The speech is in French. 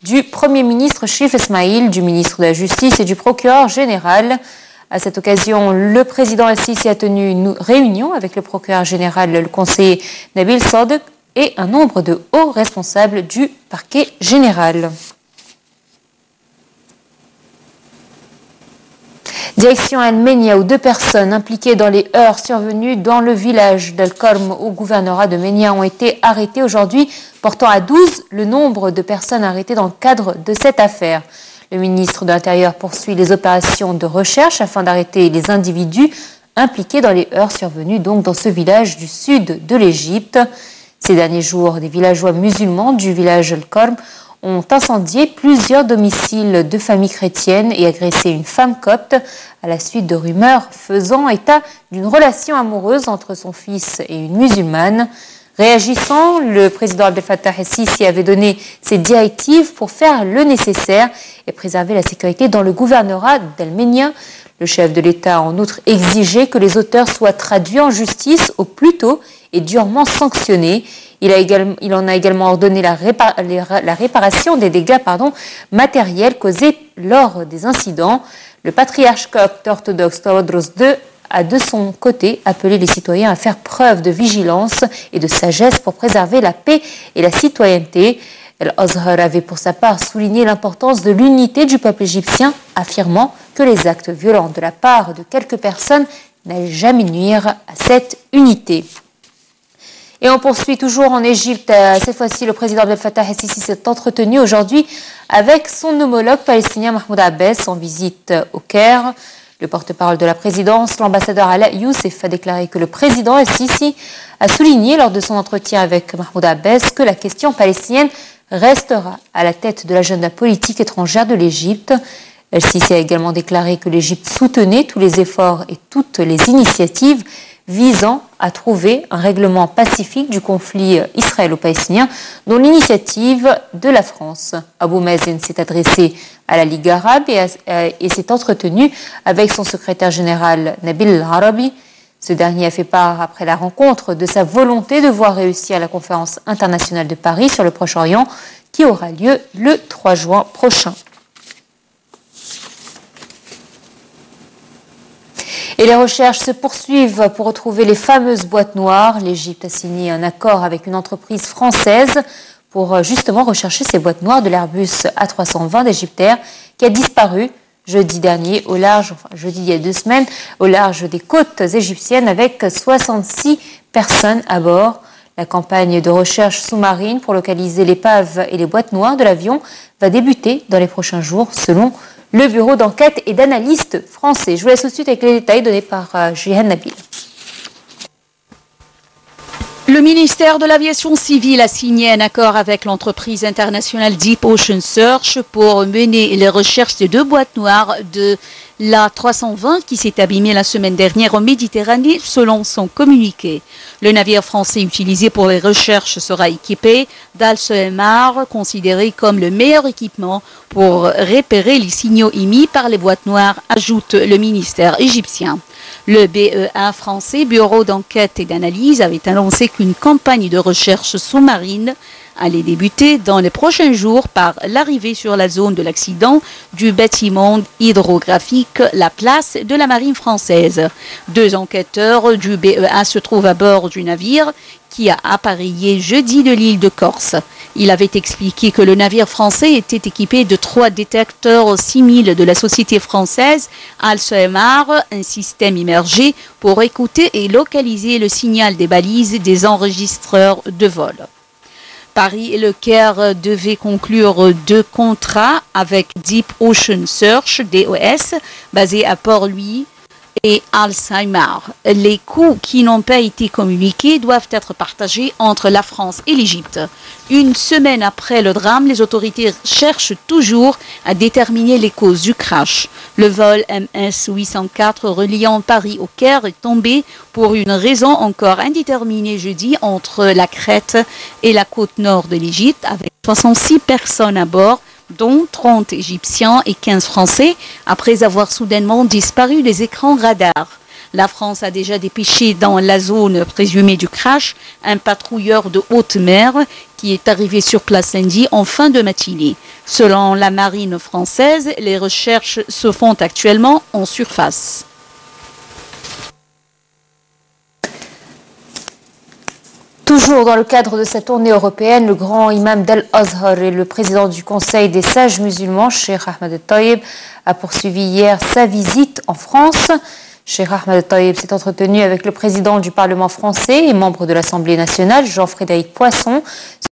du Premier ministre Chérif Esmaïl, du ministre de la Justice et du procureur général. À cette occasion, le président Al-Sisi a tenu une réunion avec le procureur général, le conseiller Nabil Sadek et un nombre de hauts responsables du parquet général. Direction Al-Menia, où 2 personnes impliquées dans les heurts survenus dans le village d'Al-Korm au gouvernorat de Menia ont été arrêtées aujourd'hui, portant à 12 le nombre de personnes arrêtées dans le cadre de cette affaire. Le ministre de l'Intérieur poursuit les opérations de recherche afin d'arrêter les individus impliqués dans les heurts survenus donc dans ce village du sud de l'Égypte. Ces derniers jours, des villageois musulmans du village Al-Korm ont incendié plusieurs domiciles de familles chrétiennes et agressé une femme copte à la suite de rumeurs faisant état d'une relation amoureuse entre son fils et une musulmane. Réagissant, le président Abdel Fattah el-Sisi avait donné ses directives pour faire le nécessaire et préserver la sécurité dans le gouvernorat d'Al-Menia. Le chef de l'État a en outre exigé que les auteurs soient traduits en justice au plus tôt et durement sanctionnés. Il en a également ordonné la réparation des dégâts matériels causés lors des incidents. Le patriarche copte orthodoxe Tawadros II a de son côté appelé les citoyens à faire preuve de vigilance et de sagesse pour préserver la paix et la citoyenneté. Al-Azhar avait pour sa part souligné l'importance de l'unité du peuple égyptien, affirmant que les actes violents de la part de quelques personnes n'allaient jamais nuire à cette unité. Et on poursuit toujours en Égypte. Cette fois-ci, le président Abdel Fattah el-Sisi s'est entretenu aujourd'hui avec son homologue palestinien Mahmoud Abbas en visite au Caire. Le porte-parole de la présidence, l'ambassadeur Ala Youssef, a déclaré que le président el-Sisi a souligné lors de son entretien avec Mahmoud Abbas que la question palestinienne restera à la tête de l'agenda politique étrangère de l'Égypte. El-Sisi a également déclaré que l'Égypte soutenait tous les efforts et toutes les initiatives visant à trouver un règlement pacifique du conflit israélo-palestinien, dont l'initiative de la France. Abou Mazen s'est adressé à la Ligue arabe et s'est entretenu avec son secrétaire général Nabil al-Arabi. Ce dernier a fait part, après la rencontre, de sa volonté de voir réussir la conférence internationale de Paris sur le Proche-Orient, qui aura lieu le 3 juin prochain. Et les recherches se poursuivent pour retrouver les fameuses boîtes noires. L'Égypte a signé un accord avec une entreprise française pour justement rechercher ces boîtes noires de l'Airbus A320 d'Égyptair qui a disparu jeudi dernier au large, jeudi il y a 2 semaines, au large des côtes égyptiennes avec 66 personnes à bord. La campagne de recherche sous-marine pour localiser l'épave et les boîtes noires de l'avion va débuter dans les prochains jours selon le bureau d'enquête et d'analystes français. Je vous laisse tout de suite avec les détails donnés par Jihan Nabil. Le ministère de l'Aviation civile a signé un accord avec l'entreprise internationale Deep Ocean Search pour mener les recherches des 2 boîtes noires de l'A320 qui s'est abîmée la semaine dernière en Méditerranée selon son communiqué. Le navire français utilisé pour les recherches sera équipé d'Al-Soemar, considéré comme le meilleur équipement pour repérer les signaux émis par les boîtes noires, ajoute le ministère égyptien. Le BEA français, Bureau d'enquête et d'analyse, avait annoncé qu'une campagne de recherche sous-marine allait débuter dans les prochains jours par l'arrivée sur la zone de l'accident du bâtiment hydrographique La Place de la Marine française. 2 enquêteurs du BEA se trouvent à bord du navire qui a appareillé jeudi de l'île de Corse. Il avait expliqué que le navire français était équipé de 3 détecteurs 6000 de la société française Al-Soemar, un système immergé pour écouter et localiser le signal des balises des enregistreurs de vol. Paris et le Caire devaient conclure 2 contrats avec Deep Ocean Search, DOS, basé à Port-Louis et Al-Soemar. Les coûts qui n'ont pas été communiqués doivent être partagés entre la France et l'Égypte. Une semaine après le drame, les autorités cherchent toujours à déterminer les causes du crash. Le vol MS-804 reliant Paris au Caire est tombé pour une raison encore indéterminée jeudi entre la Crète et la côte nord de l'Égypte, avec 66 personnes à bord, dont 30 Égyptiens et 15 Français, après avoir soudainement disparu des écrans radars. La France a déjà dépêché dans la zone présumée du crash un patrouilleur de haute mer qui est arrivé sur place lundi en fin de matinée. Selon la marine française, les recherches se font actuellement en surface. Toujours dans le cadre de cette tournée européenne, le grand imam d'Al-Azhar et le président du Conseil des sages musulmans, Cheikh Ahmed El-Taïeb, a poursuivi hier sa visite en France. Cheikh Ahmed El-Taïeb s'est entretenu avec le président du Parlement français et membre de l'Assemblée nationale, Jean-Frédéric Poisson.